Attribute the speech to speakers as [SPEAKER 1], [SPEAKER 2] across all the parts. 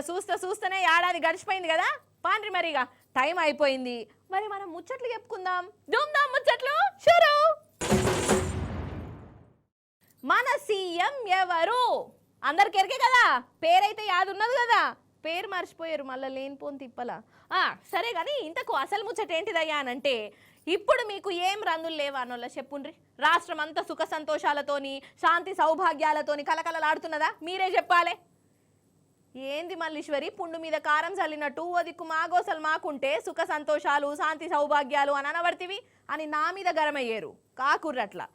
[SPEAKER 1] చూస్తూనే ఏడాది గడిచిపోయింది కదా. పాండ్రి మరిగా టైం అయిపోయింది. మరి మనం ముచ్చట్లు చెప్పుకుందాం. ధూమ్ధాం ముచ్చట్లు షురు. మన సీఎం ఎవరు అందరికి ఎరికే కదా. పేరైతే యాదు ఉన్నది కదా, పేరు మర్చిపోయారు మళ్ళీ లేనిపోని తిప్పల. సరే కానీ ఇంతకు అసలు ముచ్చట ఏంటిదయ్యా అనంటే, ఇప్పుడు మీకు ఏం రందులు లేవా అనోళ్ళ చెప్పుండ్రి. రాష్ట్రం అంతా సుఖ సంతోషాలతోని శాంతి సౌభాగ్యాలతోని కలకలలాడుతున్నదా? మీరే చెప్పాలి. ఏంది మల్లీశ్వరి పుండు మీద కారం చల్లినట్టు ఓ దిక్కు మాగోసలు మాకుంటే సుఖ సంతోషాలు శాంతి సౌభాగ్యాలు అని అనబడితివి అని నా మీద గరమయ్యేరు కాకుర్రట్లా.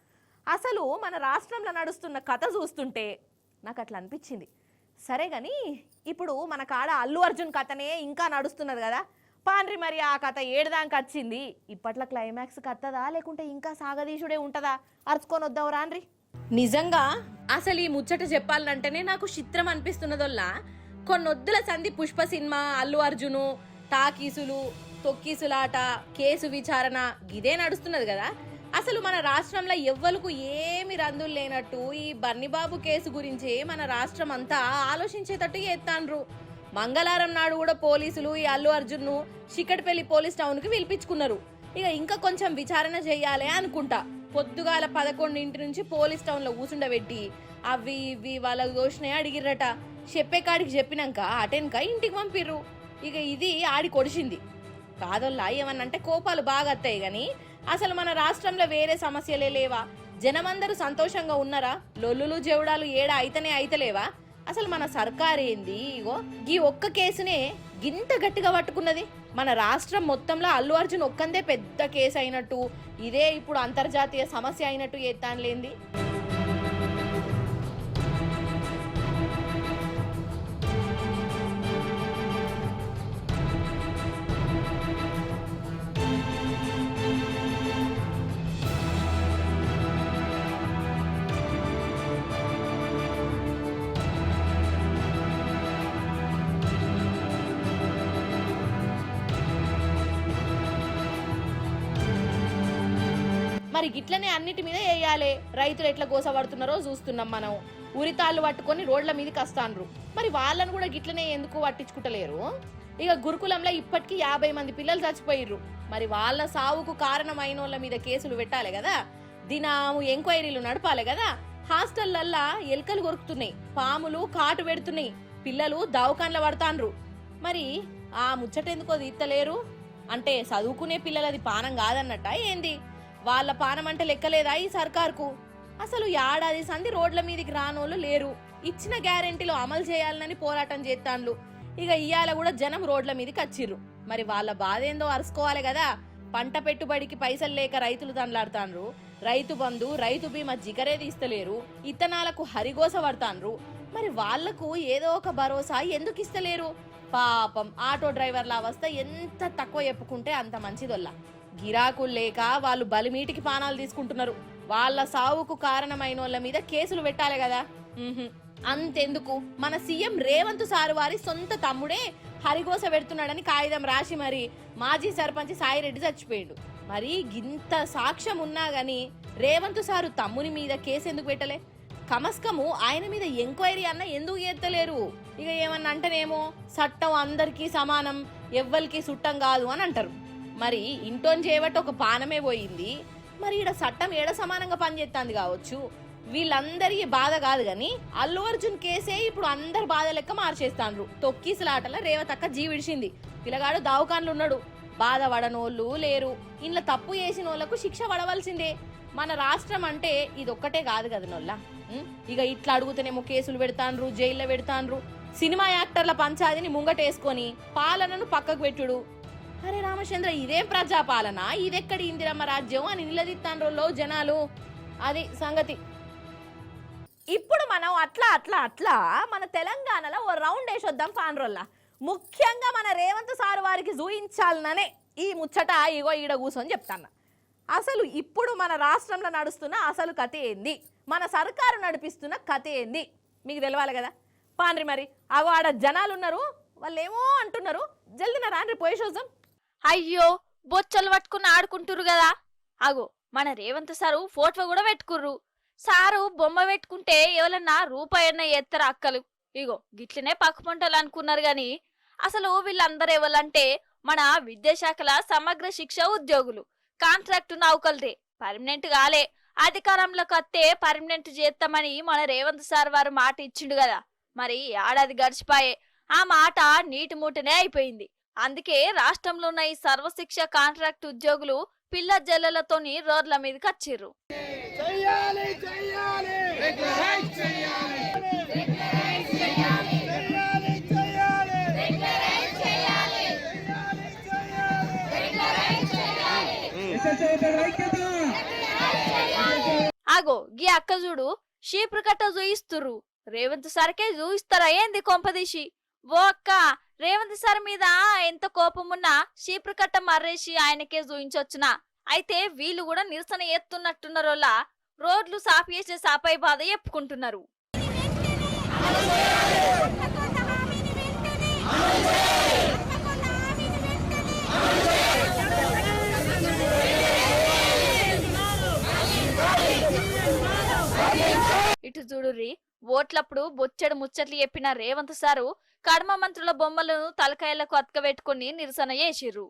[SPEAKER 1] అసలు మన రాష్ట్రంలో నడుస్తున్న కథ చూస్తుంటే నాకు అట్లా అనిపించింది. సరే కానీ ఇప్పుడు మన కాడ అల్లు అర్జున్ కథనే ఇంకా నడుస్తున్నది కదా. పాండ్రి మరి ఆ కథ ఏడుదానికి వచ్చింది. ఇప్పట్లో క్లైమాక్స్ కత్తదా లేకుంటే ఇంకా సాగదీశుడే ఉంటుందా? అరుచుకొని వద్దాం రాన్రి. నిజంగా అసలు ఈ ముచ్చట చెప్పాలంటేనే నాకు చిత్రం అనిపిస్తున్నదల్లా. కొన్నొద్దుల సంధి పుష్ప సినిమా, అల్లు అర్జును, టాకీసులు, తొక్కీసులాట, కేసు విచారణ గిదే నడుస్తున్నది కదా. అసలు మన రాష్ట్రంలో ఎవ్వలకు ఏమి రందులు లేనట్టు ఈ బన్నిబాబు కేసు గురించి మన రాష్ట్రం అంతా ఆలోచించేటట్టు ఎత్తాన్రు. మంగళవారం నాడు కూడా పోలీసులు ఈ అల్లు అర్జున్ను చిక్కటిపల్లి పోలీస్ టౌన్ కి పిలిపించుకున్నారు. ఇంకా కొంచెం విచారణ చెయ్యాలి అనుకుంటా. పొద్దుగాల 11 నుంచి పోలీస్ టౌన్ లో కూర్చుండబెట్టి అవి ఇవి వాళ్ళ దోషనే అడిగిర్రట. చెప్పే కాడికి చెప్పినాక అటెన్క ఇంటికి పంపిర్రు. ఇది ఆడి కొడిచింది కాదల్లా. ఏమన్నంటే కోపాలు బాగా వస్తాయి గాని అసలు మన రాష్ట్రంలో వేరే సమస్యలే లేవా? జనమందరూ సంతోషంగా ఉన్నారా? లొల్లులు జెవడాలు ఏడా అయితేనే అయితలేవా? అసలు మన సర్కార్ ఏంది ఈ ఒక్క కేసునే గింత గట్టిగా పట్టుకున్నది? మన రాష్ట్రం మొత్తంలో అల్లు అర్జున్ ఒక్కందే పెద్ద కేసు అయినట్టు, ఇదే ఇప్పుడు అంతర్జాతీయ సమస్య అయినట్టు ఎత్తాన్లేంది. మరి గిట్లనే అన్నిటి మీద వేయాలి. రైతులు ఎట్లా గోసపడుతున్నారో చూస్తున్నాం మనం. ఉరితాళ్ళు పట్టుకొని రోడ్ల మీదకి వస్తాన్రు. మరి వాళ్ళను కూడా గిట్లనే ఎందుకు పట్టించుకుంటలేరు? గురుకులంలో ఇప్పటికీ 50 మంది పిల్లలు చచ్చిపోయిర్రు. మరి వాళ్ళ సావుకు కారణమైన వాళ్ళ మీద కేసులు పెట్టాలి కదా. దినాము ఎంక్వైరీలు నడపాలి కదా. హాస్టల్లల్లా ఎలుకలు కొరుకుతున్నాయి, పాములు కాటు పెడుతున్నాయి, పిల్లలు దవాఖాన్ల పడతాన్రు. మరి ఆ ముచ్చటెందుకో తీత్తలేరు? అంటే చదువుకునే పిల్లలది పానం కాదన్నట్ట ఏంది? వాళ్ళ పానం అంటే లెక్కలేదా ఈ సర్కార్కు? అసలు ఏడాది సంధి రోడ్ల మీదకి రానోళ్ళు లేరు. ఇచ్చిన గ్యారెంటీలు అమలు చేయాలని పోరాటం చేస్తాన్లు. ఇయ్యాల కూడా జనం రోడ్ల మీదకి వచ్చిర్రు. మరి వాళ్ళ బాధ ఏందో అరుసుకోవాలి కదా. పంట పెట్టుబడికి పైసలు లేక రైతులు దండలాడుతాన్రు. రైతు బంధు, రైతు బీమా జిగరే తీస్తలేరు. ఇత్తనాలకు హరిగోస పడతాన్రు. మరి వాళ్లకు ఏదో ఒక భరోసా ఎందుకు ఇస్తలేరు? పాపం ఆటో డ్రైవర్ల అవస్థ ఎంత తక్కువ చెప్పుకుంటే అంత మంచిదొల్లా. గిరాకులు లేక వాళ్ళు బలిమీటికి పానాలు తీసుకుంటున్నారు. వాళ్ళ సావుకు కారణమైన వాళ్ళ మీద కేసులు పెట్టాలి కదా. అంతెందుకు, మన సీఎం రేవంత్ సారు వారి సొంత తమ్ముడే హరిగోస పెడుతున్నాడని కాగితం రాసి మరి మాజీ సర్పంచ్ సాయిరెడ్డి చచ్చిపోయాడు. మరి గింత సాక్ష్యం ఉన్నా గాని రేవంత్ సారు తమ్ముని మీద కేసు ఎందుకు పెట్టలే? కమస్కము ఆయన మీద ఎంక్వైరీ అన్న ఎందుకు చేస్తలేరు? ఏమన్నా అంటేనేమో చట్టం అందరికీ సమానం, ఎవ్వరికి సుట్టం కాదు అని అంటారు. మరి ఇంటోన్ చేయబట్టి ఒక పానమే పోయింది. మరి ఈడ చట్టం ఏడ సమానంగా పనిచేస్తుంది కావచ్చు. వీళ్ళందరి బాధ కాదు గాని అల్లు అర్జున్ కేసే ఇప్పుడు అందరి బాధ లెక్క మార్చేస్తాండ్రు. తొక్కీసులాటల రేవతక్క జీవిడిచింది. పిల్లగాడు దావకాన్లు ఉన్నాడు. బాధ పడనోళ్ళు లేరు. ఇంట్లో తప్పు చేసిన వాళ్ళకు శిక్ష పడవలసిందే. మన రాష్ట్రం అంటే ఇదొక్కటే కాదు కదా నోళ్ళ. ఇట్లా అడుగుతేనేమో కేసులు పెడతాండ్రు, జైల్లో పెడతాండ్రు. సినిమా యాక్టర్ల పంచాయతీని ముంగటేసుకొని పాలనను పక్కకు పెట్టుడు. అరే రామచంద్ర, ఇదేం ప్రజాపాలన? ఇదెక్కడి ఇందిరమ్మ రాజ్యం అని నిలదీస్తాండ్రోళ్ళు జనాలు. అది సంగతి. ఇప్పుడు మనం అట్లా మన తెలంగాణలో ఓ రౌండ్ వేసొద్దాం పాండ్రోల్లా. ముఖ్యంగా మన రేవంత్ సార్ వారికి చూయించాలనే ఈ ముచ్చట ఈడ కూర్చొని చెప్తాను. అసలు ఇప్పుడు మన రాష్ట్రంలో నడుస్తున్న అసలు కథ ఏంది, మన సర్కారు నడిపిస్తున్న కథ ఏంది మీకు తెలవాలి కదా. పాండ్రి మరి ఆడ జనాలు ఉన్నారు, వాళ్ళు ఏమో అంటున్నారు. జల్దిన రాండ్రి పోయి చూద్దాం.
[SPEAKER 2] అయ్యో, బొచ్చలు పట్టుకుని ఆడుకుంటురు కదా. మన రేవంత్ సారు ఫోటో కూడా పెట్టుకుర్రు. సారు బొమ్మ పెట్టుకుంటే ఎవరన్నా రూపాయన్న ఎత్తరు అక్కలు. ఇగో గిట్లనే పక్కపంటలు అనుకున్నారు గాని అసలు వీళ్ళందరూ ఎవరంటే మన విద్యాశాఖల సమగ్ర శిక్ష ఉద్యోగులు. కాంట్రాక్టు నౌకలదే, పర్మనెంట్ కాలే. అధికారంలోకి వస్తే పర్మనెంట్ చేస్తామని మన రేవంత్ సార్ వారు మాట ఇచ్చిండు కదా. మరి ఏడాది గడిచిపోయే ఆ మాట నీటి మూటనే అయిపోయింది. అందుకే రాష్ట్రంలో ఉన్న ఈ సర్వశిక్ష కాంట్రాక్ట్ ఉద్యోగులు పిల్ల జల్లలతోని రోడ్ల మీదకి వచ్చిర్రు. ఆగో గీ అక్క చూడు, షీపురు కట్ట చూయిస్తుర్రు. రేవంత్ సార్కే చూయిస్తారా ఏంది కొంపదీసి? ఓ అక్క, రేవంత్ సార్ మీద ఎంత కోపమున్నా షీపురు కట్ట మర్రేసి ఆయనకే చూయించొచ్చునా? అయితే వీళ్ళు కూడా నిరసన ఎత్తున్నట్టున్నారోలా రోడ్లు సాఫ్ చేసే సాపై బాధ చెప్పుకుంటున్నారు. ఇటు చూడుర్రి, ఓట్లప్పుడు బొచ్చడు ముచ్చట్లు చెప్పిన రేవంత్ సారు కడమ మంత్రుల బొమ్మలను తలకాయలకు అతకబెట్టుకుని నిరసన చేసిర్రు.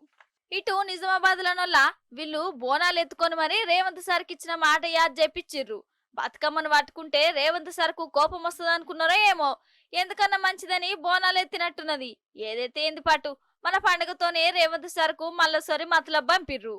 [SPEAKER 2] ఇటు నిజామాబాద్ లనొల్ల వీళ్ళు బోనాలు ఎత్తుకొని మరి రేవంత్ సార్కి ఇచ్చిన మాట యాద్ చేపిచ్చిర్రు. బతుకమ్మను పట్టుకుంటే రేవంత్ సార్కు కోపం వస్తుంది అనుకున్నారో ఏమో, ఎందుకన్నా మంచిదని బోనాలు ఎత్తినట్టున్నది. ఏదైతే ఏంది పాటు మన పండుగతోనే రేవంత్ సార్కు మళ్ళీసారి మతలబ్ పంపిర్రు.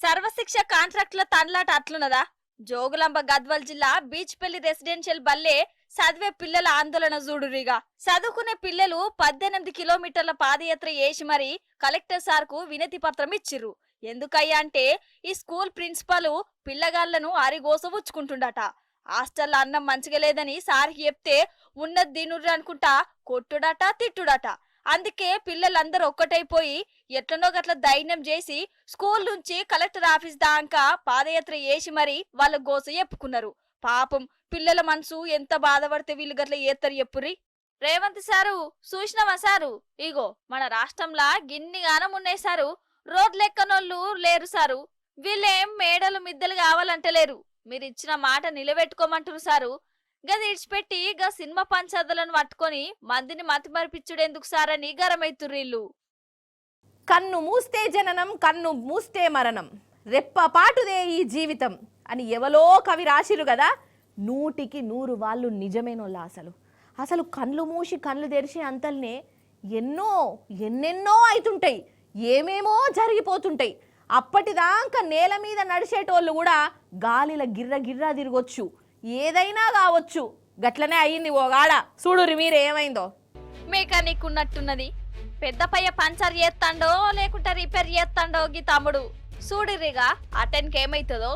[SPEAKER 2] సర్వశిక్ష కాంట్రాక్టుల తండ్లాట అట్లున్నదా? జోగులాంబ గద్వాల్ జిల్లా బీచ్పల్లి రెసిడెన్షియల్ బల్లే చదివే పిల్లల ఆందోళన చూడురిగా. చదువుకునే పిల్లలు 18 కిలోమీటర్ల పాదయాత్ర చేసి మరి కలెక్టర్ సార్ కు వినతి పత్రం ఇచ్చిర్రు. ఎందుకయ్యా అంటే ఈ స్కూల్ ప్రిన్సిపల్ పిల్లగాళ్లను ఆరిగోసవుచ్చుకుంటుండట. హాస్టల్ అన్నం మంచిగా లేదని సార్కి చెప్తే ఉన్నది దీనుర్రి అనుకుంటా కొట్టుడట తిట్టుడట. అందుకే పిల్లలందరూ ఒక్కటైపోయి ఎట్లనో గట్ల ధైర్యం చేసి స్కూల్ నుంచి కలెక్టర్ ఆఫీస్ దాకా పాదయాత్ర చేసి మరి వాళ్ళ గోస చెప్పుకున్నారు. పాపం పిల్లల మనసు ఎంత బాధపడితే వీళ్ళు గట్ల ఏత్తరు చెప్పుర్రి. రేవంత్ సారు చూసినవా సారు, ఇగో మన రాష్ట్రంలో గిన్ని గానం ఉన్నాయి సారు, రోడ్లెక్కనోళ్ళు లేరు సారు. వీళ్ళేం మేడలు మిద్దలు కావాలంటలేరు, మీరు ఇచ్చిన మాట నిలబెట్టుకోమంటారు సారు. గది ఇడిచిపెట్టి గా సినిమా పంచదలను పట్టుకొని మందిని మతి మరిపించుడెందుకు సారని గరమైతుర్రిల్లు.
[SPEAKER 1] కన్ను మూస్తే జననం, కన్ను మూస్తే మరణం, రెప్పపాటుదే ఈ జీవితం అని ఎవలో కవి రాసిరు కదా. 100కి 100 వాళ్ళు నిజమేనోళ్ళ. అసలు కళ్ళు మూసి కళ్ళు తెరిచే అంతల్నే ఎన్నెన్నో అవుతుంటాయి, ఏమేమో జరిగిపోతుంటాయి. అప్పటిదాకా నేల మీద నడిచేటోళ్ళు కూడా గాలిల గిర్ర గిర్రా తిరగొచ్చు, ఏదైనా కావచ్చు. గట్లనే అయ్యింది ఓగాడ. చూడురి మీరు ఏమైందో.
[SPEAKER 2] మెకానిక్ ఉన్నట్టున్నది, పెద్ద పయ్య పంచర్ చేస్తాండో లేకుంటే రిపేర్ చేస్తాండో గీ తమ్ముడు. చూడిరిగా అటెన్కి ఏమైతుందో.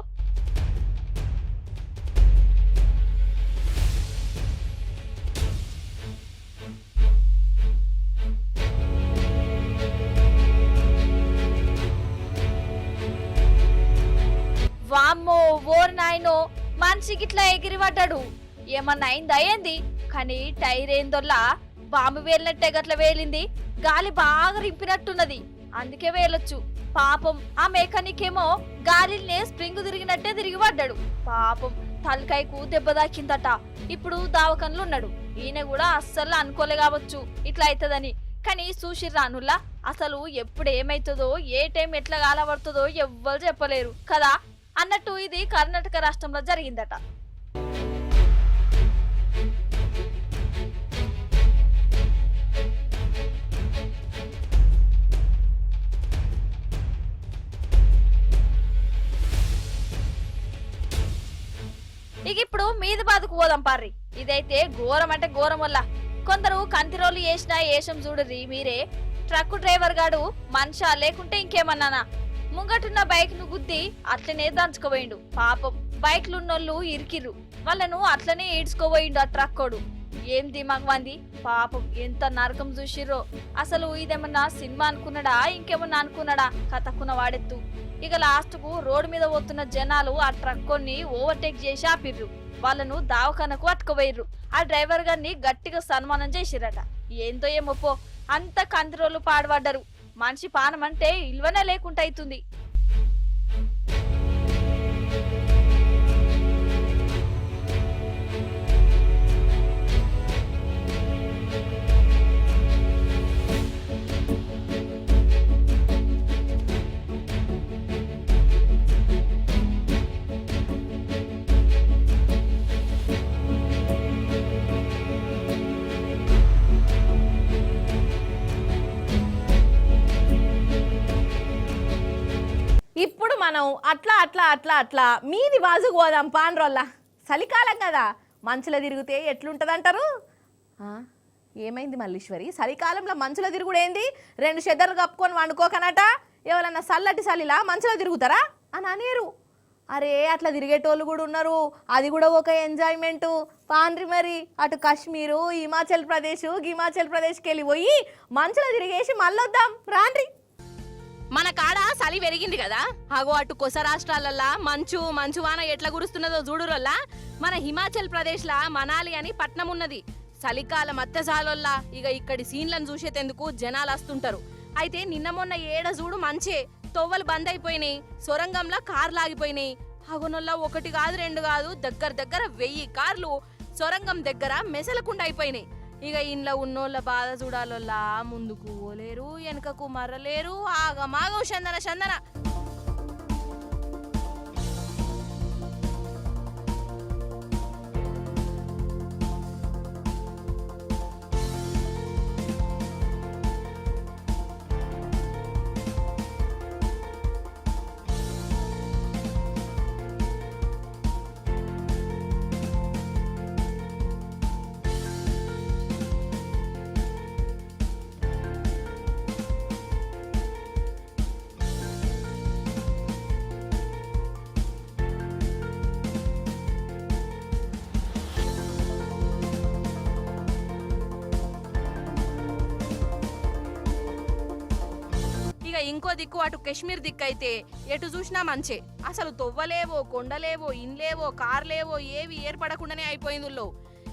[SPEAKER 2] వామ్మో ఓర్ నాయనో, మనిషి గిట్లా ఎగిరి పడ్డాడు. ఏమన్నా అయిందా ఏంది? కానీ టైర్ ఏందోల్లా బాంబు వేలినట్టే గట్ల వేలింది. గాలి బాగా రింపినట్టున్నది, అందుకే వేలొచ్చు. పాపం ఆ మెకానిక్ ఏమో గాలినే స్ప్రింగ్ తిరిగినట్టే తిరిగి పడ్డాడు. పాపం తలకాయకు దెబ్బ దాకిందట. ఇప్పుడు దావకన్లు ఉన్నాడు. ఈయన కూడా అస్సలు అనుకోలే కావచ్చు ఇట్లా అవుతుందని. కానీ చూసిర్రానుల్లా అసలు ఎప్పుడు ఏమైతుందో ఏ టైం ఎట్లా గాలపడుతుందో ఎవ్వరు చెప్పలేరు కదా. అన్నట్టు ఇది కర్ణాటక రాష్ట్రంలో జరిగిందట. ఇక ఇప్పుడు మీద బాధకు పోదాం పార్రి. ఇదైతే ఘోరం అంటే ఘోరం వల్ల కొందరు కంతిరోలు వేసిన ఏషం చూడరి మీరే. ట్రక్ డ్రైవర్ గాడు మనిషా లేకుంటే ఇంకేమన్నానా ముంగటున్న బైక్ ను గుద్ది అట్లనే దంచుకోబోయిండు. పాపం బైక్లున్నోళ్ళు ఇరికిర్రు, వాళ్ళను అట్లనే ఈడ్చుకోబోయిండు ఆ ట్రక్కోడు. ఏం దిమాగ్ మంది. పాపం ఎంత నరకం చూసిర్రో. అసలు ఇదేమన్నా సినిమా అనుకున్నాడా ఇంకేమన్నా అనుకున్నాడా కథకున్న వాడెత్తు. ఇక లాస్ట్ కు రోడ్డు మీద పోతున్న జనాలు ఆ ట్రక్ కొన్ని ఓవర్టేక్ చేసి ఆపిర్రు. వాళ్ళను దావఖానకు అట్టుకుపోయిర్రు. ఆ డ్రైవర్ గారిని గట్టిగా సన్మానం చేసిరట. ఏందో ఏమోపో అంత కందిరోలు పాడుపడ్డరు. మనిషి పానం అంటే ఇల్వనే లేకుండా అవుతుంది.
[SPEAKER 1] ఇప్పుడు మనం అట్లా అట్లా అట్లా అట్లా మీది బాజుకు పోదాం పాండ్రోల్లా. చలికాలం కదా, మంచులో తిరిగితే ఎట్లుంటదంటారు? ఏమైంది మల్లీశ్వరి, చలికాలంలో మంచులో తిరుగుడు ఏంది? 2 చెద్దరు కప్పుకొని వండుకోకనట ఎవరన్నా చల్లటి చలిలా మంచులో తిరుగుతారా అని అనేరు. అరే అట్లా తిరిగేటోళ్ళు కూడా ఉన్నారు, అది కూడా ఒక ఎంజాయ్మెంటు. పాండ్రి మరి అటు కాశ్మీరు, హిమాచల్ ప్రదేశ్కి వెళ్ళి పోయి మంచులో తిరిగేసి మళ్ళొద్దాం రాండ్రి. మన కాడ చలి పెరిగింది కదా, అగో అటు కొస రాష్ట్రాలల్లా మంచు వాన ఎట్లా కురుస్తున్నదో చూడురల్లా. మన హిమాచల్ ప్రదేశ్ లా మనాలి అని పట్నం ఉన్నది. చలికాలం అత్తజాలల్లా ఇక ఇక్కడి సీన్లను చూసేందుకు జనాలు వస్తుంటారు. అయితే నిన్న మొన్న ఏడ చూడు మంచే, తొవ్వలు బంద్ అయిపోయినాయి, సొరంగంలా కార్లు ఆగిపోయినాయి. అగోనల్లా 1 కాదు 2 కాదు దగ్గర 1000 కార్లు సొరంగం దగ్గర మెసలకుండా అయిపోయినాయి. ఇక ఇంట్లో ఉన్నోళ్ళ బాధ చూడాలల్లా, ముందుకు పోలేరు వెనకకు మరలేరు, ఆగమాగం చందన. ఇంకో దిక్కు అటు కాశ్మీర్ దిక్కు అయితే ఎటు చూసినా మంచే. అసలు తొవ్వలేవో, కొండలేవో, ఇండ్లేవో, కార్లేవో ఏవి ఏర్పడకుండానే అయిపోయిందుల్లో.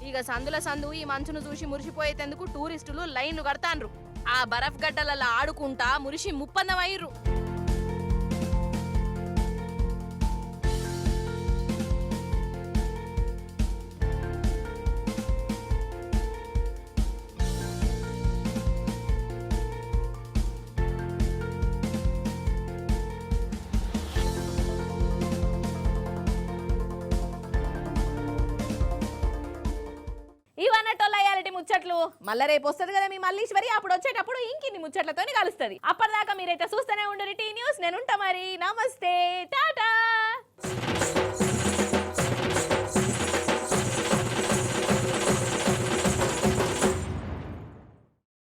[SPEAKER 1] ఇక సందు ఈ మంచును చూసి మురిసిపోయేందుకు టూరిస్టులు లైన్లు కడతాండ్రు. ఆ బరఫ్ గడ్డలలో ఆడుకుంటా మురిసి ముప్పందం అయ్యిర్రు. ముచ్చట్లు మళ్ళీ రేపు వస్తుంది కదా మీ మల్లీశ్వరి. అప్పుడు వచ్చేటప్పుడు ఇంకిన్ని ముచ్చట్లతో కలుస్తుంది. అప్పటిదాకా మీరైతే చూస్తూనే ఉండరు టీ న్యూస్. నేనుంటా మరి. నమస్తే, టాటా.